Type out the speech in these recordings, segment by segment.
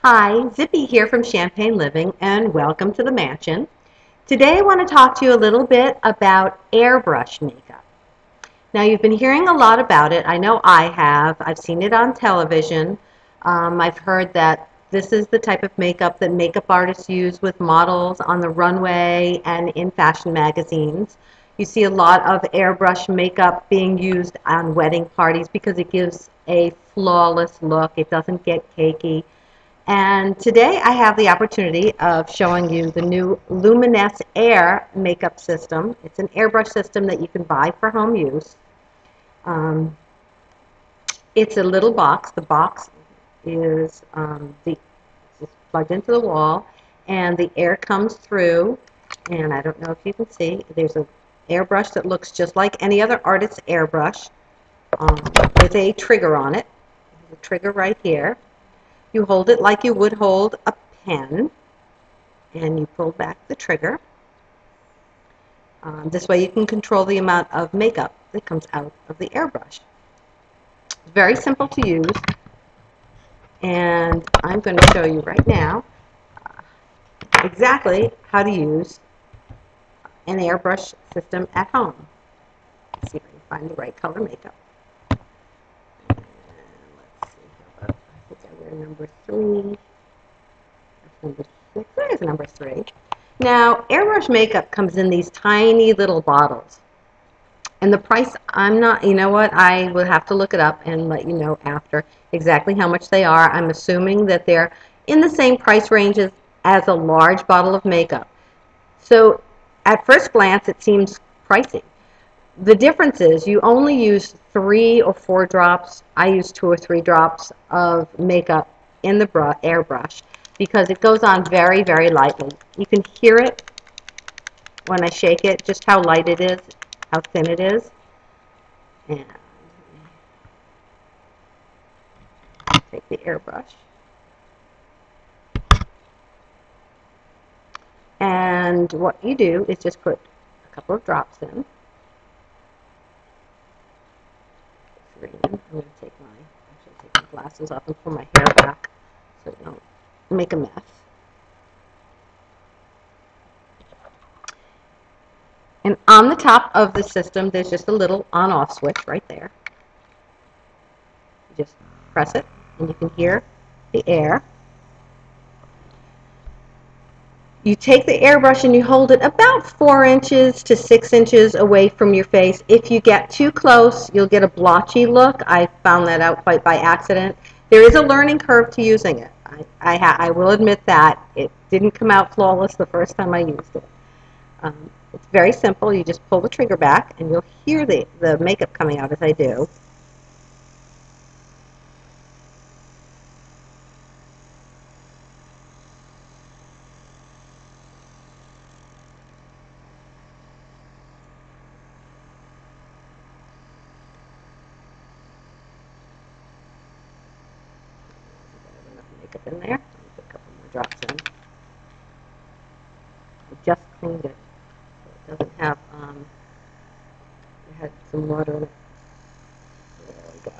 Hi, Zippy here from Champagne Living, and welcome to the mansion. Today I want to talk to you a little bit about airbrush makeup. Now, you've been hearing a lot about it. I know I have. I've seen it on television. I've heard that this is the type of makeup that makeup artists use with models on the runway and in fashion magazines. You see a lot of airbrush makeup being used on wedding parties because it gives a flawless look. It doesn't get cakey. And today I have the opportunity of showing you the new Luminess Air makeup system. It's an airbrush system that you can buy for home use. It's a little box. The box is it's plugged into the wall, and the air comes through. And I don't know if you can see, there's an airbrush that looks just like any other artist's airbrush with a trigger on it. There's a trigger right here. You hold it like you would hold a pen, and you pull back the trigger. This way you can control the amount of makeup that comes out of the airbrush. It's very simple to use, and I'm going to show you right now exactly how to use an airbrush system at home. Let's see if I can find the right color makeup. Number 3, number 6, there's number 3. Now, airbrush makeup comes in these tiny little bottles. And the price, I'm not, you know what, I will have to look it up and let you know after exactly how much they are. I'm assuming that they're in the same price range as a large bottle of makeup. So, at first glance, it seems pricey. The difference is you only use 3 or 4 drops. I use 2 or 3 drops of makeup in the airbrush because it goes on very, very lightly. You can hear it when I shake it, just how light it is, how thin it is. And take the airbrush. And what you do is just put a couple of drops in. I'm going to take my glasses off and pull my hair back so I don't make a mess. And on the top of the system, there's just a little on-off switch right there. You just press it, and you can hear the air. You take the airbrush and you hold it about 4 inches to 6 inches away from your face. If you get too close, you'll get a blotchy look. I found that out quite by accident. There is a learning curve to using it. I will admit that. It didn't come out flawless the first time I used it. It's very simple. You just pull the trigger back, and you'll hear the makeup coming out as I do. Makeup in there. Put a couple more drops in. I just cleaned it. So it doesn't have, it had some water in it. There we go.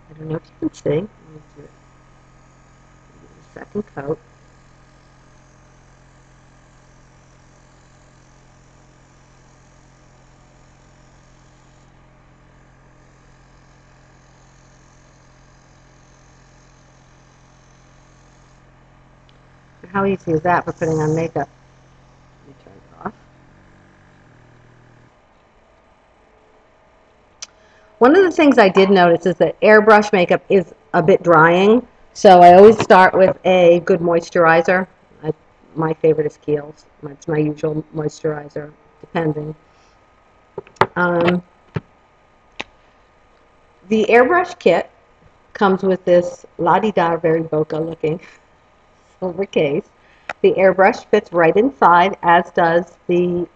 I don't know if you can see. Let me do it. The second coat. How easy is that for putting on makeup? Let me turn it off. One of the things I did notice is that airbrush makeup is a bit drying, so I always start with a good moisturizer. My favorite is Kiehl's. It's my usual moisturizer, depending. The airbrush kit comes with this la-di-da, very bokeh looking silver case. The airbrush fits right inside, as does the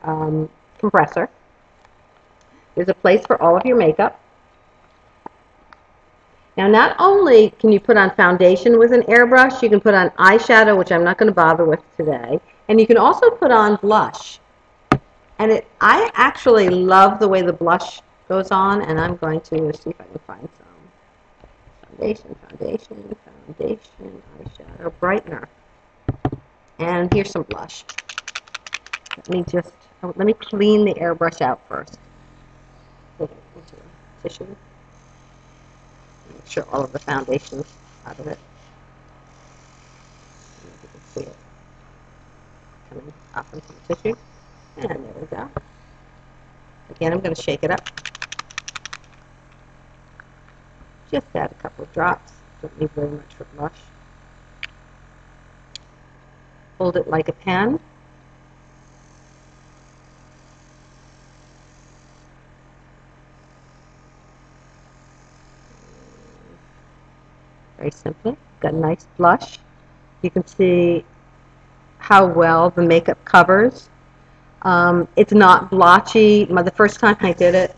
compressor. There's a place for all of your makeup. Now, not only can you put on foundation with an airbrush, you can put on eyeshadow, which I'm not going to bother with today, and you can also put on blush. And I actually love the way the blush goes on, and I'm going to see if I can find some foundation, eyeshadow, brightener. And here's some blush. Let me clean the airbrush out first. Put it into a tissue. Make sure all of the foundation's out of it. You can see it coming up into the tissue. And there we go. Again, I'm going to shake it up. Just add a couple of drops. Don't need very much for blush. Hold it like a pen. Very simply. Got a nice blush. You can see how well the makeup covers. It's not blotchy. The first time I did it,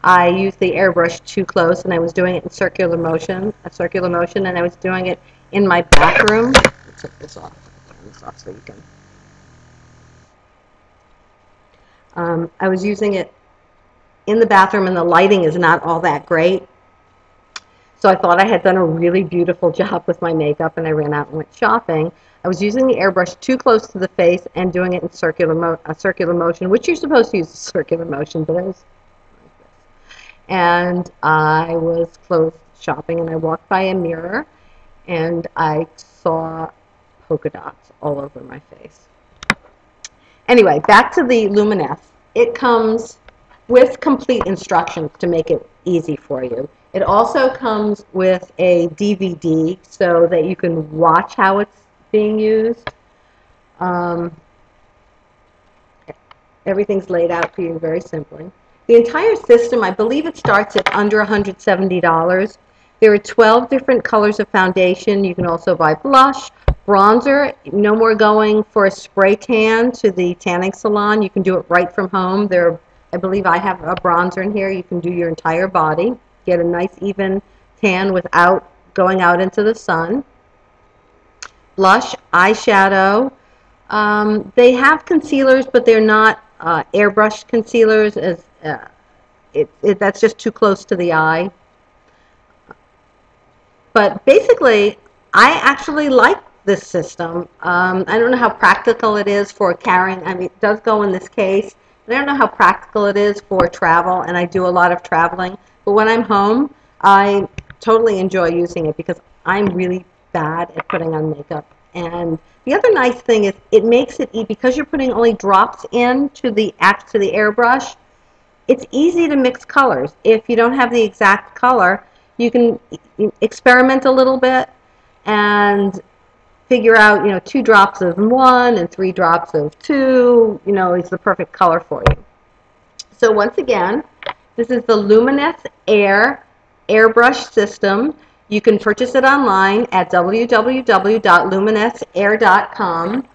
I used the airbrush too close, and I was doing it in circular motion, and I was doing it in my bathroom. Let's take this off. Turn this off so you can. I was using it in the bathroom, and the lighting is not all that great. So I thought I had done a really beautiful job with my makeup, and I ran out and went shopping. I was using the airbrush too close to the face and doing it in circular motion, which you're supposed to use a circular motion, but I was like this. And I was clothes shopping, and I walked by a mirror, and I saw polka dots all over my face. Anyway, back to the Luminess. It comes with complete instructions to make it easy for you. It also comes with a DVD so that you can watch how it's being used. Everything's laid out for you very simply. The entire system, I believe it starts at under $170. There are 12 different colors of foundation. You can also buy blush, bronzer. No more going for a spray tan to the tanning salon. You can do it right from home. I believe I have a bronzer in here. You can do your entire body. Get a nice even tan without going out into the sun. Blush, eyeshadow. They have concealers, but they're not airbrush concealers. That's just too close to the eye. But basically, I actually like this system. I don't know how practical it is for carrying. I mean, it does go in this case. But I don't know how practical it is for travel, and I do a lot of traveling. But when I'm home, I totally enjoy using it because I'm really bad at putting on makeup. And the other nice thing is it makes it easy because you're putting only drops into the airbrush. It's easy to mix colors. If you don't have the exact color, you can experiment a little bit and figure out, 2 drops of one and 3 drops of two, is the perfect color for you. So once again, this is the Luminess Air airbrush system. You can purchase it online at www.luminessair.com.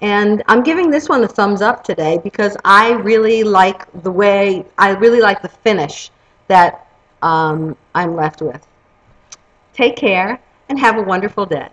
And I'm giving this one a thumbs up today because I really like the finish that I'm left with. Take care and have a wonderful day.